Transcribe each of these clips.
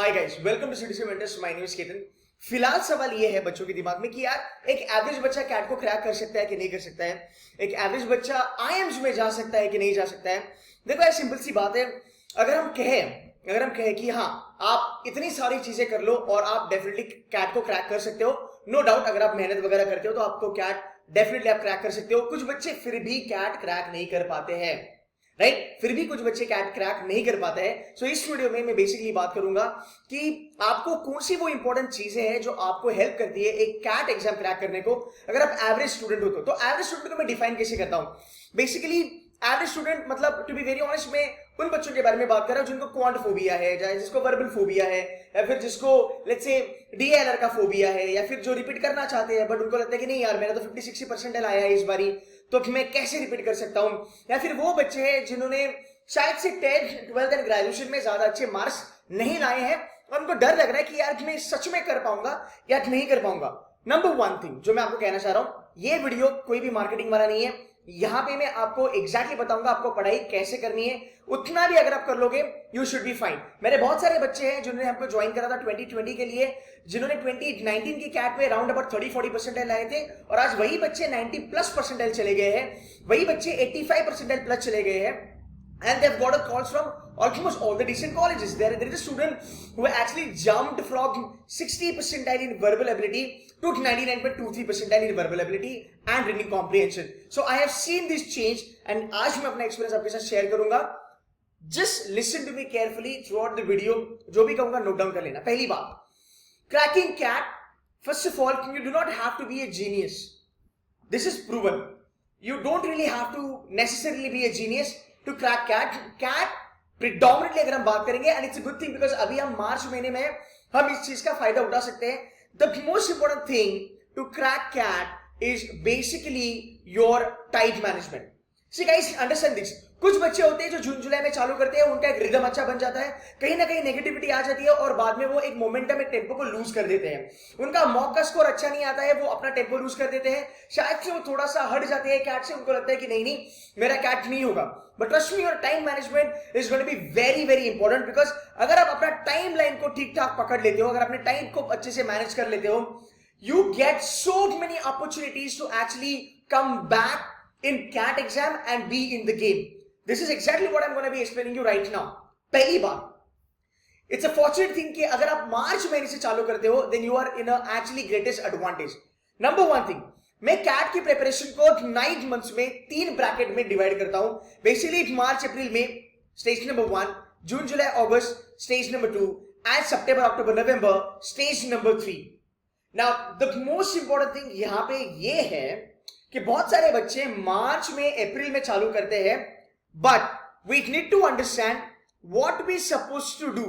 Hi guys, welcome to citizen mentors. My name is Ketan. फिलहाल सवाल ये है बच्चों के दिमाग में कि यार एक एवरेज बच्चा कैट को क्रैक कर सकता है कि नहीं कर सकता है, एक एवरेज बच्चा आईएम्स में जा सकता है कि नहीं जा सकता है। देखो यार, सिंपल सी बात है। अगर हम कहें कि हाँ, आप इतनी सारी चीजें कर लो और आप डेफिनेटली कैट को क्रैक कर सकते हो, नो डाउट। अगर आप मेहनत वगैरह करते हो तो आपको कैट डेफिनेटली आप क्रैक कर सकते हो। कुछ बच्चे फिर भी कैट क्रैक नहीं कर पाते हैं, राइट? फिर भी कुछ बच्चे कैट क्रैक नहीं कर पाते हैं। सो इस वीडियो में मैं बेसिकली बात करूंगा कि आपको कौन सी वो इंपॉर्टेंट चीजें हैं जो आपको हेल्प करती है एक कैट एग्जाम क्रैक करने को, अगर आप एवरेज स्टूडेंट हो तो एवरेज स्टूडेंट को मैं डिफाइन कैसे करता हूं। बेसिकली एवरेज स्टूडेंट मतलब, टू बी वेरी ऑनेस्ट, मैं उन बच्चों के बारे में बात कर रहा हूं जिनको क्वांट फोबिया है, या जिसको वर्बल फोबिया है, या फिर जिसको लेट्स से डीएलआर का फोबिया है, या फिर जो रिपीट करना चाहते हैं बट उनको लगता है कि नहीं यार, मेरा तो 50-60% आया है इस बारी, तो मैं कैसे रिपीट कर सकता हूं। या फिर वो बच्चे हैं जिन्होंने शायद से 10th 12th एंड ग्रेजुएशन में ज्यादा अच्छे मार्क्स नहीं लाए हैं और उनको डर लग रहा है कि यार मैं सच में कर पाऊंगा या नहीं कर पाऊंगा। नंबर वन थिंग जो मैं आपको कहना चाह रहा हूं, ये वीडियो कोई भी मार्केटिंग वाला नहीं है। यहां पे मैं आपको एग्जैक्टली बताऊंगा आपको पढ़ाई कैसे करनी है। उतना भी अगर आप कर लोगे, यू शुड बी फाइन। मेरे बहुत सारे बच्चे हैं जिन्होंने हमको ज्वाइन करा था 2020 के लिए, जिन्होंने 2019 की कैट में राउंड अबाउट 30-40 परसेंटाइल लाए थे, और आज वही बच्चे 90+ परसेंटाइल चले गए हैं, वही बच्चे 85 परसेंटाइल प्लस चले गए हैं। And they've got calls from almost all the decent colleges. There is a student who actually jumped from 60 percentile in verbal ability to 99.23 percentile in verbal ability and reading comprehension. So I have seen this change, and आज मैं अपना experience आपके साथ share करूंगा। Just listen to me carefully throughout the video. जो भी कहूंगा note down कर लेना। पहली बात, cracking cat. First of all, you do not have to be a genius. This is proven. You don't really have to necessarily be a genius to crack cat predominantly अगर हम बात करेंगे, and it's a good thing because अभी हम मार्च महीने में हम इस चीज का फायदा उठा सकते हैं। The most important thing to crack cat is basically your time management. See guys, understand this. कुछ बच्चे होते हैं जो जून जुलाई में चालू करते हैं, उनका एक रिदम अच्छा बन जाता है, कहीं ना कहीं नेगेटिविटी आ जाती है और बाद में वो एक मोमेंटम, एक टेम्पो को लूज कर देते हैं। उनका मॉक का स्कोर अच्छा नहीं आता है, वो अपना टेम्पो लूज कर देते हैं, शायद से वो थोड़ा सा हट जाते हैं कैट से, उनको लगता है कि नहीं मेरा कैट नहीं होगा। But trust me, your time management is going to be very very important, because अगर आप अपना टाइम लाइन को ठीक ठाक पकड़ लेते हो, अगर अपने टाइम को अच्छे से मैनेज कर लेते हो, you get so many opportunities to actually come back in CAT exam and be in the game. This is exactly what I'm going to be explaining you right now. पहली बात, it's a fortunate thing कि अगर आप मार्च महीने से चालू करते हो, then you are in a actually greatest advantage. Number one thing, मैं कैट की प्रिपरेशन को 9 मंथ्स में 3 ब्रैकेट में डिवाइड करता हूं। बेसिकली मार्च अप्रैल में stage number 1, June July August stage number 2, and September October November stage number 3। Now the most important thing यहां पे ये है कि बहुत सारे बच्चे मार्च में अप्रैल में चालू करते हैं, but we need to understand what we suppose to do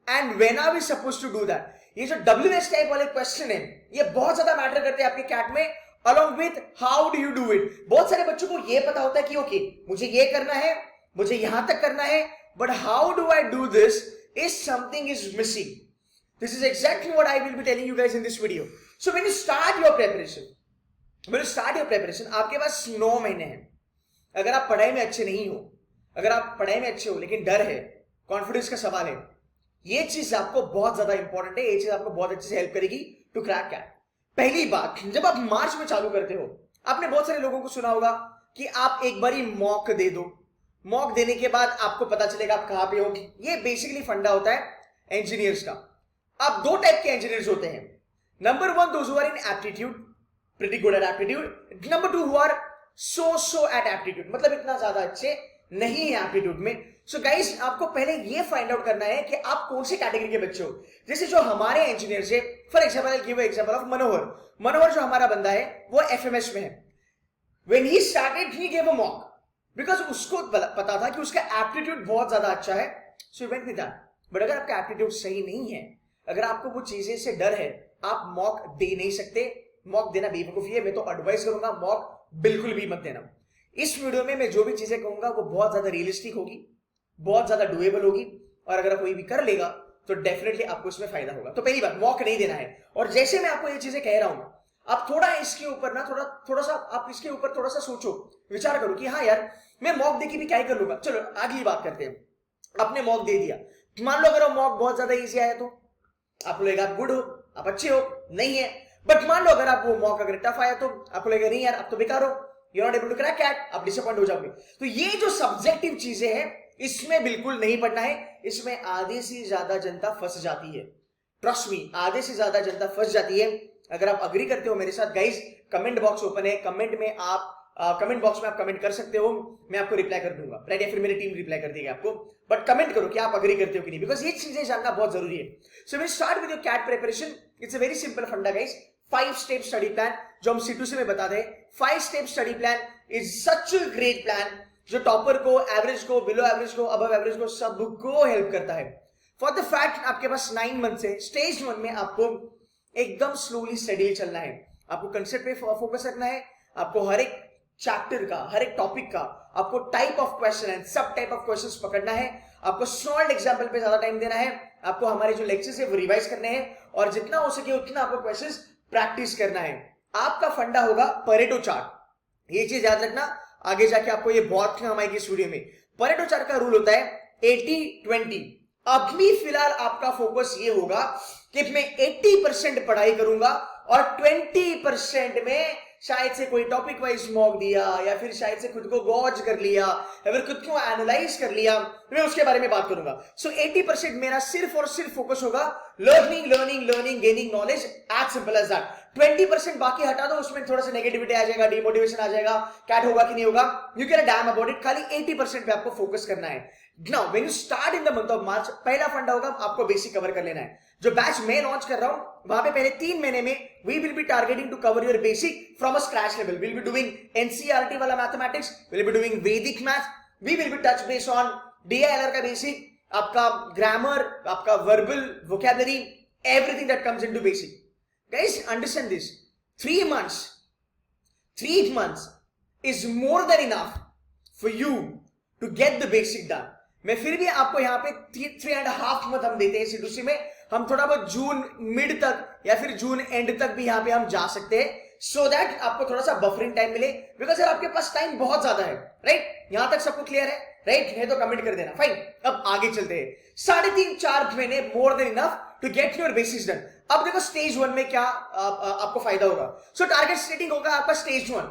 and when are we suppose to do that. ये जो WH टाइप वाले क्वेश्चन है, ये बहुत ज्यादा मैटर करते हैं आपके कैट में, along with how do you do it. बहुत सारे बच्चों को ये पता होता है कि ओके मुझे ये करना है, मुझे यहां तक करना है, but how do I do this is something is missing. This is exactly what I will be telling you guys in this video. So when you start your preparation, आपके पास 9 महीने हैं। अगर आप पढ़ाई में अच्छे नहीं हो, अगर आप पढ़ाई में अच्छे हो लेकिन डर है, कॉन्फिडेंस का सवाल है, ये चीज आपको बहुत ज्यादा इंपॉर्टेंट है। ये चीज आपको बहुत अच्छे से हेल्प करेगी टू क्रैक कैट। पहली बात, जब आप मार्च में चालू करते हो, आपने बहुत सारे लोगों को सुना होगा कि आप एक बारी मॉक दे दो, मॉक देने के बाद आपको पता चलेगा आप कहां पे हो। ये बेसिकली फंडा होता है इंजीनियर्स का। अब 2 टाइप के इंजीनियर्स होते हैं। Number 1, those who are in aptitude, pretty good at aptitude. Number 2, who are so at aptitude, मतलब इतना ज्यादा अच्छे नहीं है एप्टीट्यूड में। सो गाइस, आपको पहले ये फाइंड आउट करना है कि आप कौन सी कैटेगरी के बच्चे हो। जैसे जो हमारे इंजीनियर्स है, for example I give example of Manohar जो हमारा बंदा है वो FMS में है। When he started he give a mock because उसको पता था कि उसका एप्टीट्यूड बहुत ज्यादा अच्छा है, so he went with that. But अगर आपका एप्टीट्यूड सही नहीं है, अगर आपको वो चीजें से डर है, आप मॉक दे नहीं सकते। मॉक देना बेवकूफी है। मैं तो एडवाइस करूंगा मॉक बिल्कुल भी मत देना। इस वीडियो में मैं जो भी चीजें कहूंगा वो बहुत ज्यादा रियलिस्टिक होगी, बहुत ज्यादा डुएबल होगी, और अगर कोई भी कर लेगा तो डेफिनेटली आपको इसमें फायदा होगा। तो पहली बात, मॉक नहीं देना है। और जैसे मैं आपको ये चीजें कह रहा हूं, आप थोड़ा इसके ऊपर ना थोड़ा सा आप इसके ऊपर थोड़ा सा सोचो, विचार करो कि हाँ यार, मैं मॉक दे के भी क्या ही कर लूंगा। चलो अगली बात करते हैं। आपने मॉक दे दिया, मान लो अगर मॉक बहुत ज्यादा इजी आया तो आपको लगेगा आप गुड हो, आप अच्छे हो, नहीं है। बट मान लो अगर आप वो मॉक अगर टफ आया तो आपको लगेगा नहीं यार आप तो बेकार हो, you are not able to crack CAT, आप डिसअपॉइंट हो जाओगे। तो ये जो सब्जेक्टिव चीजें हैं इसमें बिल्कुल नहीं पढ़ना है, इसमें आधे से ज्यादा जनता फंस जाती है। ट्रस्ट मी, आधे से ज्यादा जनता फंस जाती है। अगर आप अग्री करते हो मेरे साथ गाइस, कमेंट बॉक्स ओपन है, कमेंट में आप कमेंट बॉक्स में आप कमेंट कर सकते हो, मैं आपको रिप्लाई कर दूंगा, राइट, या फिर मेरी टीम रिप्लाई कर देगी आपको। बट कमेंट करो कि आप अग्री करते हो कि नहीं, बिकॉज ये चीजें जानना बहुत जरूरी है। So we start with your CAT preparation. It's a very simple funda guys, 5 step study plan जो हम C2C में बताते हैं। 5 step study plan is such a great plan जो टॉपर को, एवरेज को, बिलो एवरेज को, अबव एवरेज को, सबको हेल्प करता है। फॉर द फैक्ट आपके पास 9 मंथ है। स्टेज 1 में आपको एकदम स्लोली स्टडी चलना है, आपको कंसेप्ट पे फोकस रखना है, आपको हर एक चैप्टर का, हर एक टॉपिक का आपको टाइप ऑफ क्वेश्चन एंड सब टाइप ऑफ क्वेश्चंस पकड़ना है, आपको सॉल्व एग्जांपल पे ज्यादा टाइम देना है, आपको हमारे जो लेक्चर्स है वो रिवाइज करने हैं और जितना हो सके उतना आपको क्वेश्चंस प्रैक्टिस करना है। आपका फंडा होगा परेटो चार्ट। ये चीज याद रखना, आगे जाके आपको ये बहुत काम आएगी इस वीडियो में। परेटो चार्ट का रूल होता है 80-20। अभी फिलहाल आपका फोकस ये होगा कि मैं 80% पढ़ाई करूंगा और 20% में शायद से कोई टॉपिक वाइज मॉक दिया या फिर शायद से खुद को गॉज कर लिया या फिर खुद को एनालाइज कर लिया, मैं उसके बारे में बात करूंगा। सो 80% मेरा सिर्फ और सिर्फ फोकस होगा learning learning learning, gaining knowledge, as simple as that. 20% बाकी हटा दो, उसमें थोड़ा सा नेगेटिविटी आ जाएगा, डिमोटिवेशन आ जाएगा, कैट होगा कि नहीं होगा, you can damn about it. खाली 80% पे आपको फोकस करना है। Now when you start in the month of March, पहला फंडा होगा आपको बेसिक कवर कर लेना है। जो बैच मैं लॉन्च कर रहा हूं वहां पे पहले 3 महीने में we will be targeting to cover your basic from a scratch level. Will be doing NCERT वाला mathematics, will be doing Vedic math, we will be touch base on DILR का बेसिक, आपका ग्रामर, आपका verbal vocabulary, everything that comes into basic. Guys understand this, 3 months is more than enough for you to get the basic done। मैं फिर भी आपको यहाँ पे 3.5 month हम देते हैं C2C में, हम थोड़ा बहुत जून मिड तक या फिर जून एंड तक भी यहाँ पे हम जा सकते हैं, सो दैट आपको थोड़ा सा बफरिंग टाइम मिले, बिकॉज यार आपके पास टाइम बहुत ज्यादा है, राइट। यहां तक सबको क्लियर है, राइट है तो कमेंट कर देना। फाइन, अब आगे चलते हैं। 3.5-4 महीने more than enough to get your basics done. अब देखो स्टेज 1 में क्या आपको फायदा होगा। सो टारगेट सेटिंग होगा आपका स्टेज 1,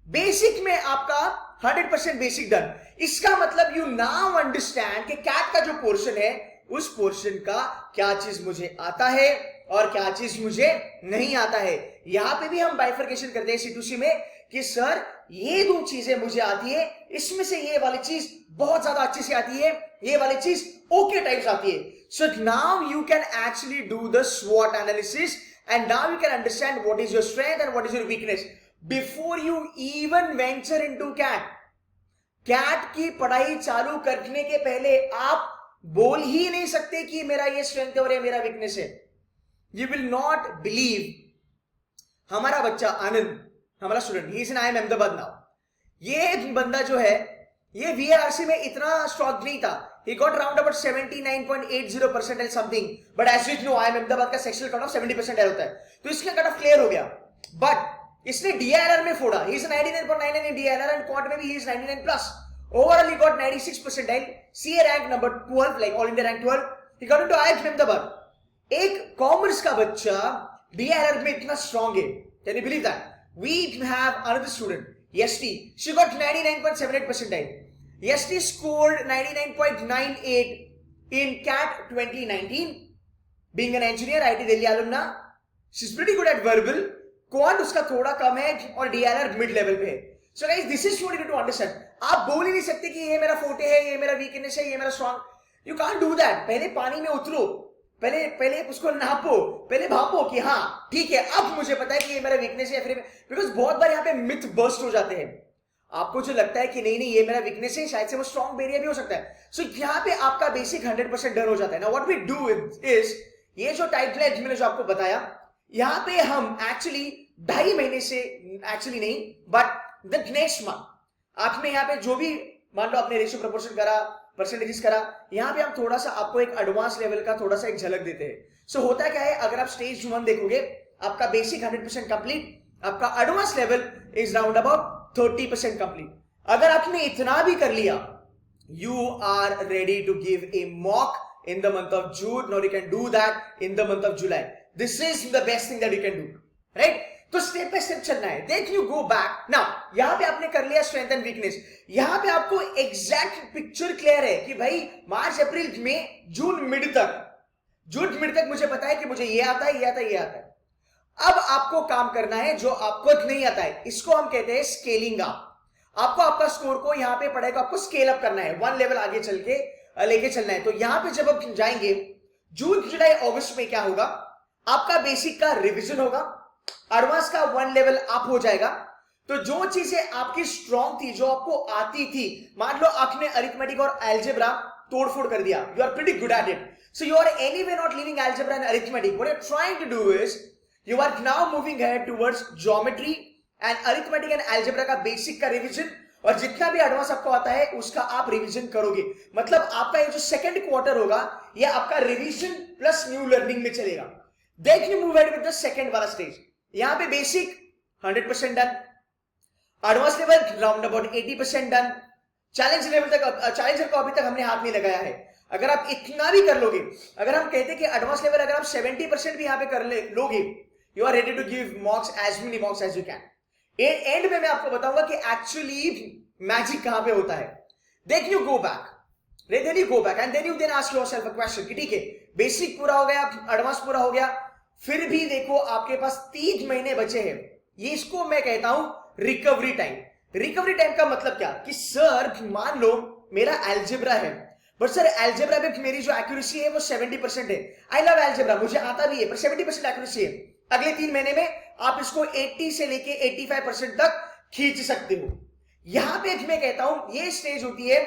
बेसिक में आपका 100% बेसिक डन। इसका मतलब यू नाउ अंडरस्टैंड कि कैट का जो पोर्शन है उस पोर्शन का क्या चीज मुझे आता है और क्या चीज मुझे नहीं आता है। यहां पे भी हम बाइफर्केशन करते हैं C2C में कि सर ये 2 चीजें मुझे आती है, इसमें से ये वाली चीज बहुत ज्यादा अच्छे से आती है, ये वाली चीज ओके टाइप्स आती है। So now you can actually do the SWOT analysis and now you can understand what is your strength and what is your weakness before you even venture into CAT. CAT की पढ़ाई चालू करने के पहले आप बोल ही नहीं सकते कि मेरा ये स्ट्रेंथ है और ये मेरा वीकनेस है। यू विल नॉट बिलीव, हमारा बच्चा आनंद, हमारा student, he is in IIM Ahmedabad now. ये बंदा जो है ये VARC में इतना स्ट्रॉन्ग नहीं था, he got around about 79.80% and something, but as you know IIM Ahmedabad का सेक्शनल कट ऑफ 70% होता है, तो इसका कट ऑफ क्लियर हो गया। बट इसने DILR में फोड़ा, he is 99.99 in DILR and quant में भी he is 99 plus। Overall he got 96 percentile, CA rank number 12, like all India rank 12, he got into IIM Ahmedabad. एक कॉमर्स का बच्चा DILR में इतना स्ट्रॉन्ग है, can you believe that? We have another student, Yesti, she got 99.78 percentile। Yesti scored 99.98 in CAT 2019, being an engineer, IIT Delhi alumna, she's pretty good at verbal, quant उसका थोड़ा कम है और DILR mid level पे है। So guys, this is what you need to understand। आप बोल ही नहीं सकते कि ये मेरा फोटे है, ये मेरा वीकनेस है, ये मेरा strong, you can't do that। पहले पानी में उतरो, पहले उसको नापो, पहले भापो कि हाँ ठीक है अब मुझे पता है कि ये मेरा वीकनेस है, फिर बिकॉज बहुत बार यहाँ पे मिथ बर्स्ट हो जाते हैं। आपको जो लगता है कि नहीं नहीं ये मेरा वीकनेस है, शायद से वो स्ट्रॉन्ग बेरियर भी हो सकता है। सो यहाँ पे आपका बेसिक 100% डन हो जाता है ना। व्हाट वी डू इज ये जो टाइप मैंने जो आपको बताया, यहाँ पे हम एक्चुअली 2.5 महीने से, एक्चुअली नहीं बट द नेक्स्ट मंथ आपने यहाँ पे जो भी मान लो आपने रेशियो प्रोपोर्शन करा, परसेंटेजेस करा, यहाँ पे हम थोड़ा सा आपको एक एडवांस लेवल का थोड़ा सा एक झलक देते हैं। सो होता क्या है, अगर आप स्टेज 1 देखोगे आपका बेसिक 100% कंप्लीट, आपका advance level is round about 30% complete. अगर आपने इतना भी कर लिया, you are ready to give a mock in the month of June, or you can do that in the month of July. This is the best thing that you can do, right? तो step by step चलना है. Then you go back. Now यहां पे आपने कर लिया strength and weakness. यहां पे आपको एग्जैक्ट पिक्चर क्लियर है कि भाई मार्च अप्रैल मई जून मिड तक मुझे पता है कि मुझे ये आता है, ये आता है, ये आता है. अब आपको काम करना है जो आपको नहीं आता है. इसको हम कहते हैं स्केलिंग अप. आपको आपका स्कोर को यहां पे पढ़ेगा, आपको स्केल अप करना है, वन लेवल आगे चल के लेके चलना है. तो यहां पे जब आप जाएंगे जून जुलाई अगस्त में क्या होगा, आपका बेसिक का रिवीजन होगा, एडवांस का वन लेवल अप हो जाएगा. तो जो चीजें आपकी स्ट्रॉन्ग थी, जो आपको आती थी, मान लो आपने अरिथमेटिक और अलजेब्रा तोड़फोड़ कर दिया, you are pretty good at it, so you are anyway not leaving algebra and arithmetic. What you are trying to do is you are now moving ahead towards geometry and arithmetic and algebra का basic का revision, और जितना भी advance आपको आता है उसका आप रिवीजन करोगे. मतलब आपका ये जो सेकंड क्वार्टर होगा ये आपका रिवीजन प्लस न्यू लर्निंग में चलेगा. Then you move ahead with the second वाला स्टेज. यहां पे basic 100% done, advance level round about 80% done, challenge level तक, चैलेंजर को अभी तक हमने हाथ नहीं लगाया है. अगर आप इतना भी कर लोगे, अगर हम कहते हैं कि एडवांस लेवल अगर आप 70% भी यहां पे कर लोगे, you are ready to give marks, as many marks as you can. End में मैं आपको बताऊंगा कि एक्चुअली मैजिक कहां पे होता है. Then you go back, then you go back and then you ask yourself a question कि ठीक है बेसिक पूरा हो गया, एडवांस पूरा हो गया, फिर भी देखो आपके पास 3 महीने बचे हैं. ये इसको मैं कहता हूं रिकवरी टाइम. रिकवरी टाइम का मतलब क्या कि सर मान लो मेरा अलजेब्रा है, बट सर अलजेब्रा में मेरी जो एक्यूरेसी है वो 70% है. आई लव अलजेब्रा, मुझे आता भी है, पर 70% एक्यूरेसी है. अगले 3 महीने में आप इसको 80 से लेके 85% तक खींच सकते हो. यहां पे मैं कहता हूं ये स्टेज होती है,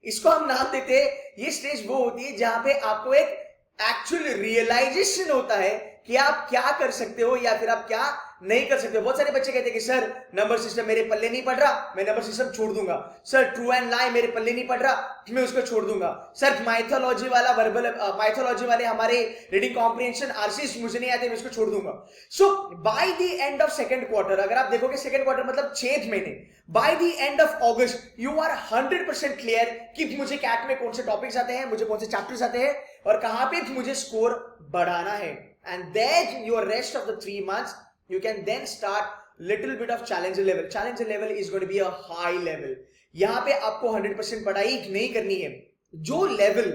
इसको हम नाम देते हैं, ये स्टेज वो होती है जहां पे आपको एक एक्चुअल रियलाइजेशन होता है कि आप क्या कर सकते हो या फिर आप क्या नहीं कर सकते हो. बहुत सारे बच्चे कहते हैं कि सर नंबर सिस्टम मेरे पल्ले नहीं पड़ रहा, मैं नंबर सिस्टम छोड़ दूंगा. सर ट्रू एंड लाई मेरे पल्ले नहीं पड़ रहा, मैं उसको छोड़ दूंगा. सर माइथोलॉजी वाला वर्बल, माइथोलॉजी वाले हमारे रीडिंग कॉम्प्रिहेंशन आरसीएस मुझे नहीं आते, मैं इसको छोड़ दूंगा. So by the end of second quarter, अगर आप देखोगे सेकंड क्वार्टर मतलब 6 महीने, by the end of August you are 100% clear कि मुझे कैट में कौन से टॉपिक्स आते हैं, मुझे कौन से चैप्टर्स आते हैं और कहां पे मुझे स्कोर बढ़ाना है. And then your rest of the 3 months you can then start little bit of challenger level. Challenger level is going to be a high level. यहां पे आपको 100% पढ़ाई नहीं करनी है. जो लेवल,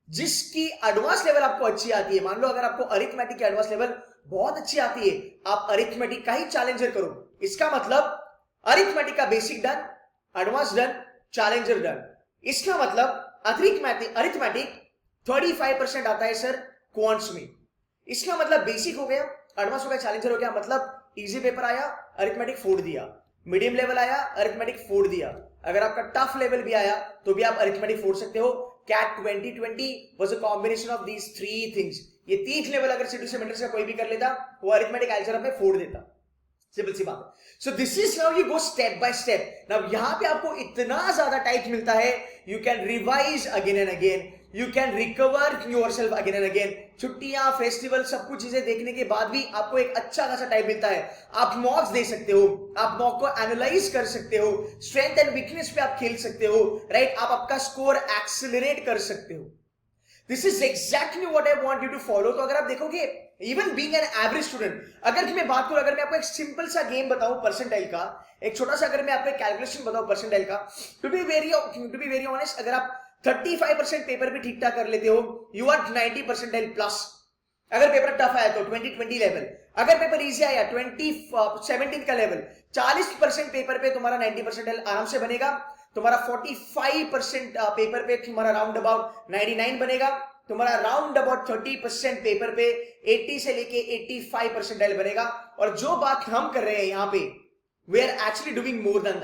जिसकी एडवांस लेवल आपको अच्छी आती है, मान लो अगर आपको अरिथमेटिक की एडवांस लेवल बहुत अच्छी आती है, आप अरिथमेटिक का ही चैलेंजर करो. इसका मतलब अरिथमेटिक का basic done, advance done, challenger done. इसका मतलब अरिथमेटिक 35% आता है सर क्वांट्स में. इसका मतलब बेसिक हो गया, एडवांस हो गया, चैलेंजर हो गया. मतलब इजी पेपर आया, अरिथमेटिक फोड़ दिया, मीडियम लेवल आया, अरिथमेटिक फोड़ दिया. अगर आपका टफ लेवल भी आया तो भी आप अरिथमेटिक फोड़ सकते हो. CAT 2020 was a combination of these 3 things. ये 3 लेवल अगर सिटी से मेंटर्स का कोई भी कर लेता, वो अरिथमेटिक अलजेब्रा में फोड़ देता. सिंपल सी बात है. सो this is now you go step by step. Now यहां पे आपको इतना ज्यादा टाइम मिलता है, you can revise again and again, you can recover yourself again and again. छुट्टियां, फेस्टिवल, सब कुछ चीजें देखने के बाद भी आपको एक अच्छा खासा टाइम मिलता है. आप मॉक्स दे सकते हो, आप मॉक को एनालाइज कर सकते हो, स्ट्रेंथ एंड वीकनेस पे आप खेल सकते हो, राइट. आप आपका स्कोर एक्सेलरेट कर सकते हो. This is exactly what I want you to follow. तो अगर आप देखोगे even being an average student, अगर मैं बात करूं, अगर मैं आपको एक सिंपल सा गेम बताऊं परसेंटाइल का, एक छोटा सा अगर मैं आपको कैलकुलेशन बताऊं परसेंटाइल का, टू बी वेरी ऑनेस्ट, अगर आप 35% पेपर भी ठीक ठाक कर लेते हो, यू आर 90 परसेंटाइल प्लस. अगर पेपर टफ आया तो 2020 लेवल, अगर पेपर इजी आया 2017 का लेवल, 40% पेपर पे तुम्हारा 90 परसेंटाइल आराम से बनेगा. तुम्हारा 45% पेपर पे तुम्हारा राउंड अबाउट 99 बनेगा. तुम्हारा राउंड अबाउट 30% पेपर पे 80 से लेके 85 परसेंटाइल बनेगा. और जो बात हम कर रहे हैं यहाँ पे, we are actually doing more than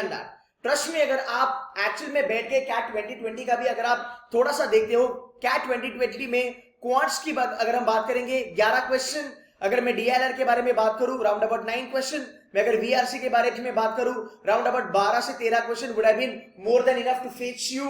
that. Trust me, अगर आप एक्चुअल में बैठ के कैट 2020 का भी अगर आप थोड़ा सा देखते हो, कैट 2020 में क्वांट्स की बात अगर हम बात करेंगे 11 क्वेश्चन, अगर मैं डीएलआर के बारे में बात करूं राउंड अबाउट 9 क्वेश्चन, मैं अगर वीआरसी के बारे में बात करूं राउंड अबाउट 12 से 13 question would have been more than enough to fetch you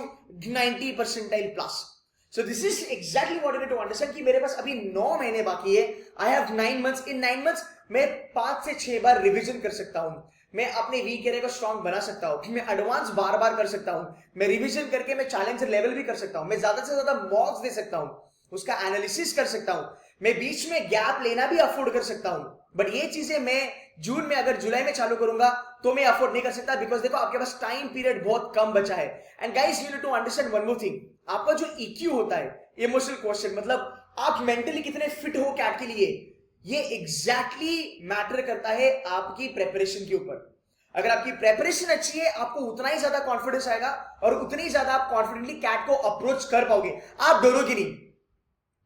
90 percentile plus. So this is exactly what you need to understand कि मेरे पास अभी 9 महीने बाकी है. I have 9 months. In 9 months मैं 5 से 6 बार रिवीजन कर सकता हूं. मैं अपने वीक एरिया को स्ट्रॉन्ग बना सकता हूं, मैं एडवांस बार बार कर सकता हूं, मैं रिवीजन करके मैं चैलेंजर लेवल भी कर सकता हूं, मैं ज्यादा से ज्यादा मॉक्स दे सकता हूं, उसका एनालिसिस कर सकता हूं, मैं बीच में गैप लेना भी अफोर्ड कर सकता हूं। बट ये चीजें मैं जून में अगर जुलाई में चालू करूंगा तो मैं अफोर्ड नहीं कर सकता, बिकॉज देखो आपके पास टाइम पीरियड बहुत कम बचा है। And guys you need to understand one more thing, आपका जो EQ होता है, इमोशनल क्वेश्चन, मतलब आप मेंटली कितने फिट हो कैट के लिए, ये एग्जैक्टली मैटर करता है आपकी प्रेपरेशन के ऊपर। अगर आपकी प्रेपरेशन अच्छी है, आपको उतना ही ज्यादा कॉन्फिडेंस आएगा और उतनी ही ज्यादा आप कॉन्फिडेंटली कैट को अप्रोच कर पाओगे। आप डरोगे नहीं,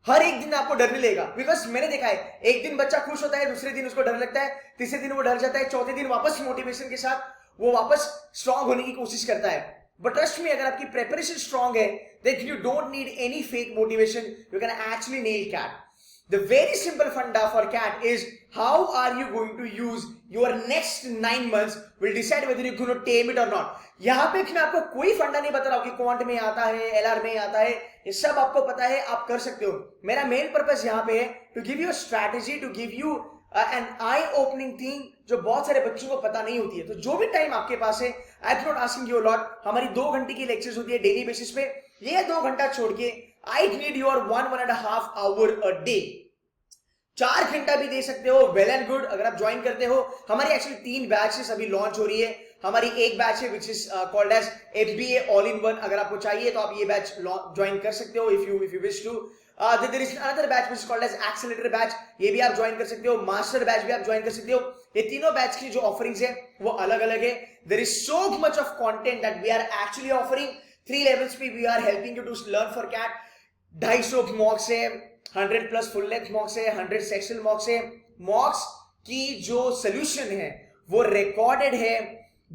हर एक दिन आपको डर नहीं लगेगा, बिकॉज मैंने देखा है एक दिन बच्चा खुश होता है, दूसरे दिन उसको डर लगता है, तीसरे दिन वो डर जाता है, चौथे दिन वापस मोटिवेशन के साथ वो वापस स्ट्रांग होने की कोशिश करता है। बट ट्रस्ट मी, अगर आपकी प्रेपरेशन स्ट्रांग है, then you don't need any fake motivation, you can actually nail CAT. The very simple funda for CAT is how are you going to use your next 9 months will decide whether you're going to tame it or not. यहाँ पे मैं आपको कोई फंडा नहीं बता रहा हूँ कि क्वांट में आता है, LR में आता है, ये सब आपको पता है, आप कर सकते हो। मेरा मेन पर्पस यहाँ पे है to give you strategy, to give you an eye opening thing जो बहुत सारे बच्चों को पता नहीं होती है। तो जो भी टाइम आपके पास है, I am not asking you lot, हमारी 2 घंटे की लेक्चर्स होती है डेली बेसिस पे, ये 2 घंटा छोड़ के I need your 1.5 hour a day। 4 घंटा भी दे सकते हो, वेल एंड गुड। अगर आप ज्वाइन करते हो, हमारी एक्चुअली 3 बैचेस अभी लॉन्च हो रही है। हमारी एक बैच है which is called as FBA all in one, अगर आपको चाहिए तो आप ये बैच ज्वाइन कर सकते हो if you wish to. There is another batch which is called as accelerator batch, ये भी आप ज्वाइन कर सकते हो। मास्टर बैच भी आप ज्वाइन कर सकते हो। ये तीनों बैच की जो ऑफरिंग्स है वो अलग अलग है। There is so much of content that we are actually offering. 3 levels पे we are helping you to learn for CAT. 250 mocks है, 100 प्लस फुल लेंथ मॉक्स है, 100 सेक्शनल मॉक्स है। मॉक्स की जो सोल्यूशन है वो रिकॉर्डेड है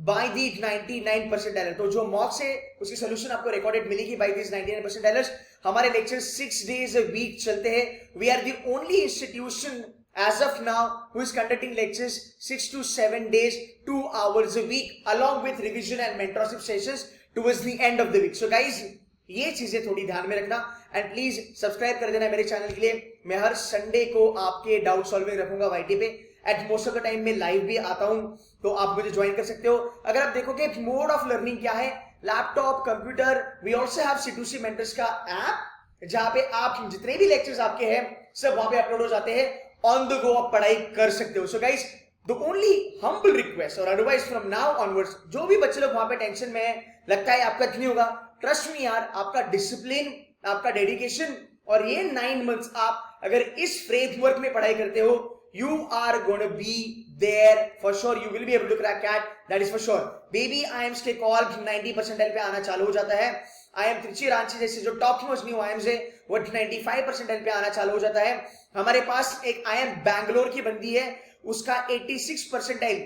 बाय दी 99% एरर। तो जो मॉक्स है उसकी सोल्यूशन आपको रिकॉर्डेड मिलेगी बाय दिस 99% एरर्स। हमारे लेक्चर 6 days a week चलते हैं। We are the only institution as of now who is conducting lectures 6 to 7 days, 2 hours a week, along with revision and mentorship sessions towards the end of the week. So guys, ये चीजें थोड़ी ध्यान में रखना and please subscribe कर देना मेरे channel के लिए। मैं हर संडे को आपके डाउट सॉल्विंग रखूंगा YT पे। At most of the time में लाइव भी आता हूं, तो आप मुझे ज्वाइन कर सकते हो। अगर आप देखोगे मोड ऑफ लर्निंग क्या है, laptop, computer, we also have C2C mentors का ऐप, जहां पे आप जितने भी लेक्चर्स आपके हैं सब वहां पे अपलोड हो जाते हैं। ऑन द गो आप पढ़ाई कर सकते हो। So guys, the only humble request और एडवाइस फ्रॉम नाउ ऑनवर्ड्स, जो भी बच्चे लोग वहां पे टेंशन में है, लगता है आपका नहीं होगा, ट्रस्ट मी यार, आपका डिसिप्लिन, आपका डेडिकेशन और ये 9 मंथ्स आप अगर इस फ्रेमवर्क में पढ़ाई करते हो, you are going to be there for sure, you will be able to crack CAT, that is for sure baby। IIMs के कॉल 90% पे आना चालू हो जाता है। IIM त्रिची, रांची जैसे जो टॉप मोस्ट न्यू IIMs है वो 95% पे आना चालू हो जाता है। हमारे पास एक IIM बैंगलोर की बंदी है, उसका 86%,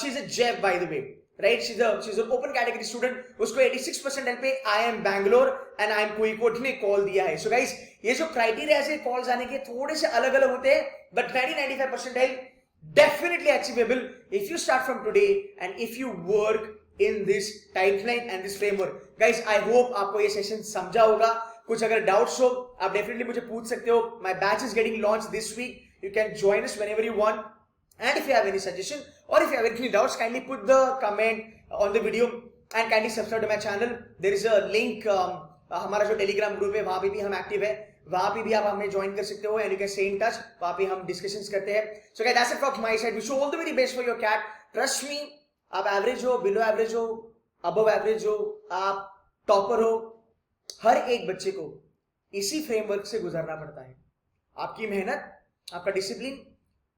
she is a Jeff by the way, right, she is a open category student, उसको 86% पे IIM बैंगलोर एंड IIM कोईकोट ने कॉल दिया है। सो गाइस, ये जो क्राइटेरिया है कॉल्स आने के थोड़े से अलग अलग होते हैं, but 90-95% definitely achievable if you start from today and if you work in this timeline and this framework. Guys, I hope आपको ये सेशन समझा होगा। कुछ अगर डाउट्स हो आप डेफिनेटली मुझे पूछ सकते हो। My batch is getting launched this week. You can join us whenever you want. And if you have any suggestion or if you have any doubts, kindly put the comment on the video and kindly subscribe to my channel. There is a link, हमारा जो Telegram group है वहां पे भी हम active है, वहां पे भी आप हमें ज्वाइन कर सकते हो and you can stay in touch, वहां पे हम डिस्कशंस करते हैं। So guys, that's it from my side. Wish you all the very best for your CAT. Trust me, आप एवरेज हो, बिलो एवरेज हो, अबव एवरेज हो, आप टॉपर हो, हर एक बच्चे को इसी फ्रेमवर्क से गुजरना पड़ता है। आपकी मेहनत, आपका discipline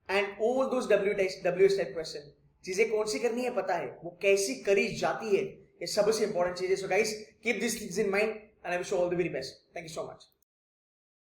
and all those WS type question, चीजें कौन सी करनी है पता है, वो कैसी करी जाती है, ये सबसे इंपॉर्टेंट चीज है। So guys, keep this things in mind and I wish you all the very best. Thank you so much.